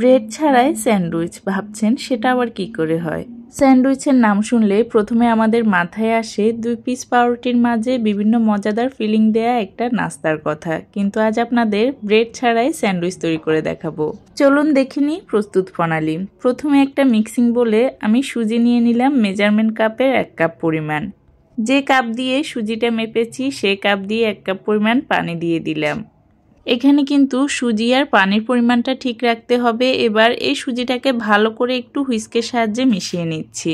Bread ছাড়াই sandwich ভাবছেন সেটা আবার কি করে হয়? স্যান্ডউইচের নাম শুনলে প্রথমে আমাদের মাথায় আসে 2 পিস পাউরুটির মাঝে বিভিন্ন মজাদার ফিলিং দেয়া একটা নাস্তার কথা, কিন্তু আজ আপনাদের ব্রেড ছাড়াই স্যান্ডউইচ তৈরি করে দেখাবো। চলুন দেখে নিই প্রস্তুত প্রণালী। প্রথমে একটা মিক্সিং বলে আমি সুজি নিয়ে নিলাম মেজারমেন্ট কাপের 1 কাপ পরিমাণ। যে কাপ দিয়ে সুজিটা মেপেছি সেই কাপ দিয়ে 1 কাপ পরিমাণ পানি দিয়ে দিলাম। এখানে কিন্তু সুজি আর পানির পরিমাণটা ঠিক রাখতে হবে। এবার এই সুজিটাকে ভালো করে একটু হুইস্কের সাহায্যে মিশিয়ে নিচ্ছি।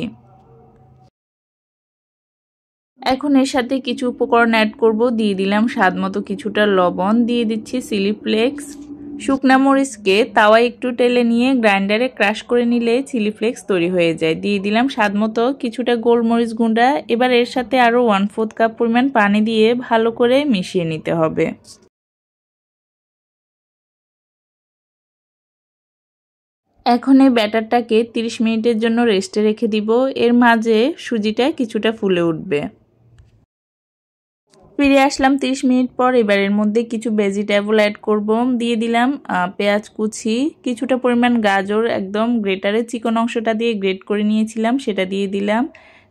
এখন এর সাথে কিছু উপকরণ অ্যাড করব। দিয়ে দিলাম স্বাদমতো কিছুটা লবণ, দিয়ে দিচ্ছি চিলি ফ্লেক্স। শুকনা মরিচকে তাওয়ায় একটু টেলে নিয়ে গ্রাইন্ডারে ক্রাশ করে নিলে চিলি ফ্লেক্স তৈরি হয়ে যায়। দিয়ে দিলাম স্বাদমতো কিছুটা গোলমরিচ গুঁড়া। এবার এর সাথে আরও 1/4 কাপ পরিমাণ পানি দিয়ে ভালো করে মিশিয়ে নিতে হবে। এখন এই ব্যাটারটাকে 30 মিনিটের জন্য রেস্টে রেখে দিব। এর মাঝে সুজিটা কিছুটা ফুলে উঠবে। ফিরে আসলাম 30 মিনিট পর। এবার এর মধ্যে কিছু ভেজিটেবল অ্যাড করব। দিয়ে দিলাম পেঁয়াজ কুচি, কিছুটা পরিমাণ গাজর একদম গ্রেটারে চিকন অংশটা দিয়ে গ্রেট করে নিয়েছিলাম সেটা দিয়ে দিলাম।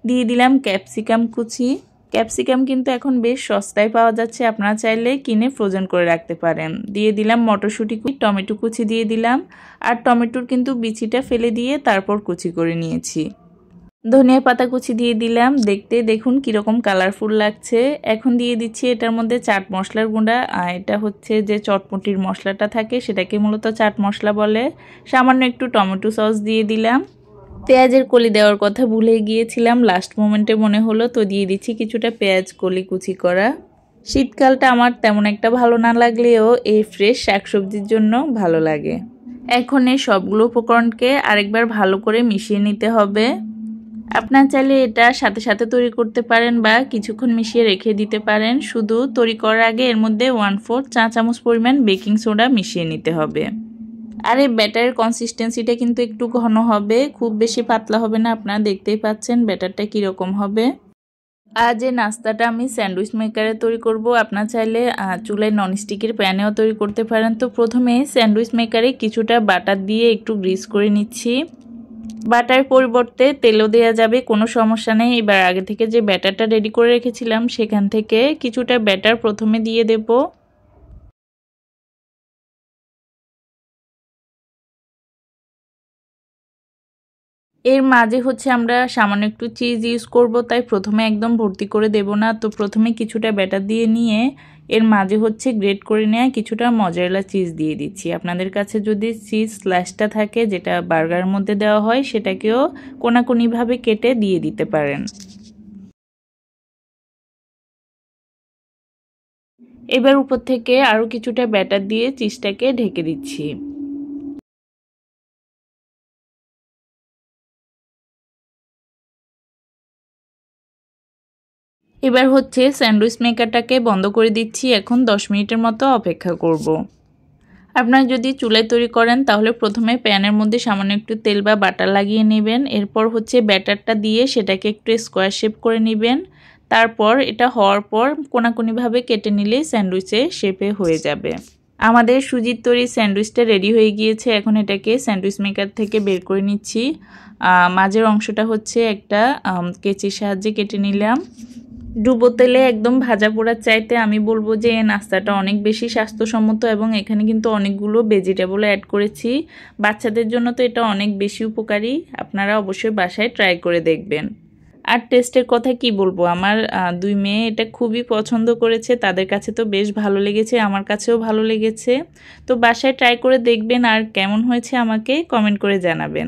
দিয়ে দিলাম ক্যাপসিকাম কুচি। ক্যাপসিকাম কিন্তু এখন বেশ সস্তায় পাওয়া যাচ্ছে, আপনারা চাইলে কিনে ফ্রোজেন করে রাখতে পারেন। দিয়ে দিলাম মটরশুঁটি কুচি, টমেটো কুচি দিয়ে দিলাম। আর টমেটোর কিন্তু বিচিটা ফেলে দিয়ে তারপর কুচি করে নিয়েছি। ধনিয়া পাতা কুচি দিয়ে দিলাম। দেখতে দেখুন কীরকম কালারফুল লাগছে। এখন দিয়ে দিচ্ছি এটার মধ্যে চাট মশলার গুঁড়া। এটা হচ্ছে যে চটপটির মশলাটা থাকে সেটাকে মূলত চাট মশলা বলে। সামান্য একটু টমেটো সস দিয়ে দিলাম। পেঁয়াজের কলি দেওয়ার কথা ভুলে গিয়েছিলাম, লাস্ট মোমেন্টে মনে হলো, তো দিয়ে দিচ্ছি কিছুটা পেঁয়াজ কলি কুচি করা। শীতকালটা আমার তেমন একটা ভালো না লাগলেও এই ফ্রেশ শাকসবজির জন্য ভালো লাগে। এখন এই সবগুলো উপকরণকে আরেকবার ভালো করে মিশিয়ে নিতে হবে। আপনার চাইলে এটা সাথে সাথে তৈরি করতে পারেন বা কিছুক্ষণ মিশিয়ে রেখে দিতে পারেন। শুধু তৈরি করার আগে এর মধ্যে 1/4 চা চামচ পরিমাণ বেকিং সোডা মিশিয়ে নিতে হবে। আর এই ব্যাটারের কনসিস্টেন্সিটা কিন্তু একটু ঘন হবে, খুব বেশি পাতলা হবে না। আপনারা দেখতেই পাচ্ছেন ব্যাটারটা কীরকম হবে। আজ এই নাস্তাটা আমি স্যান্ডউইচ মেকারে তৈরি করব। আপনার চাইলে চুলায় ননস্টিকের প্যানেও তৈরি করতে পারেন। তো প্রথমে স্যান্ডউইচ মেকারে কিছুটা বাটার দিয়ে একটু গ্রিস করে নিচ্ছি। বাটার পরিবর্তে তেলও দেওয়া যাবে, কোনো সমস্যা নেই। এবার আগে থেকে যে ব্যাটারটা রেডি করে রেখেছিলাম সেখান থেকে কিছুটা ব্যাটার প্রথমে দিয়ে দেব। এর মাঝে হচ্ছে আমরা সামান্য একটু চিজ ইউজ করব, তাই প্রথমে একদম ভর্তি করে দেব না। তো প্রথমে কিছুটা ব্যাটার দিয়ে নিয়ে এর মাঝে হচ্ছে গ্রেট করে নেওয়া কিছুটা মজারেলা চিজ দিয়ে দিচ্ছি। আপনাদের কাছে যদি চিজ স্ল্যাশটা থাকে যেটা বার্গারের মধ্যে দেওয়া হয় সেটাকেও কোনাকুনিভাবে কেটে দিয়ে দিতে পারেন। এবার উপর থেকে আরও কিছুটা ব্যাটার দিয়ে চিজটাকে ঢেকে দিচ্ছি। এবার হচ্ছে স্যান্ডউইচ মেকারটাকে বন্ধ করে দিচ্ছি। এখন 10 মিনিটের মতো অপেক্ষা করব। আপনারা যদি চুলায় তৈরি করেন তাহলে প্রথমে প্যানের মধ্যে সামান্য একটু তেল বা বাটার লাগিয়ে নেবেন। এরপর হচ্ছে ব্যাটারটা দিয়ে সেটাকে একটু স্কোয়ার শেপ করে নেবেন। তারপর এটা হওয়ার পর কোনাকুনিভাবে কেটে নিলেই স্যান্ডউইচের শেপে হয়ে যাবে। আমাদের সুজির তৈরি স্যান্ডউইচটা রেডি হয়ে গিয়েছে। এখন এটাকে স্যান্ডউইচ মেকার থেকে বের করে নিচ্ছি। মাঝের অংশটা হচ্ছে একটা কেচির সাহায্যে কেটে নিলাম। ডুবো তেলে একদম ভাজা পোড়ার চাইতে আমি বলবো যে এই নাস্তাটা অনেক বেশি স্বাস্থ্যসম্মত এবং এখানে কিন্তু অনেকগুলো ভেজিটেবল অ্যাড করেছি। বাচ্চাদের জন্য তো এটা অনেক বেশি উপকারী। আপনারা অবশ্যই বাসায় ট্রাই করে দেখবেন। আর টেস্টের কথা কি বলবো, আমার 2 মেয়ে এটা খুবই পছন্দ করেছে। তাদের কাছে তো বেশ ভালো লেগেছে, আমার কাছেও ভালো লেগেছে। তো বাসায় ট্রাই করে দেখবেন আর কেমন হয়েছে আমাকে কমেন্ট করে জানাবেন।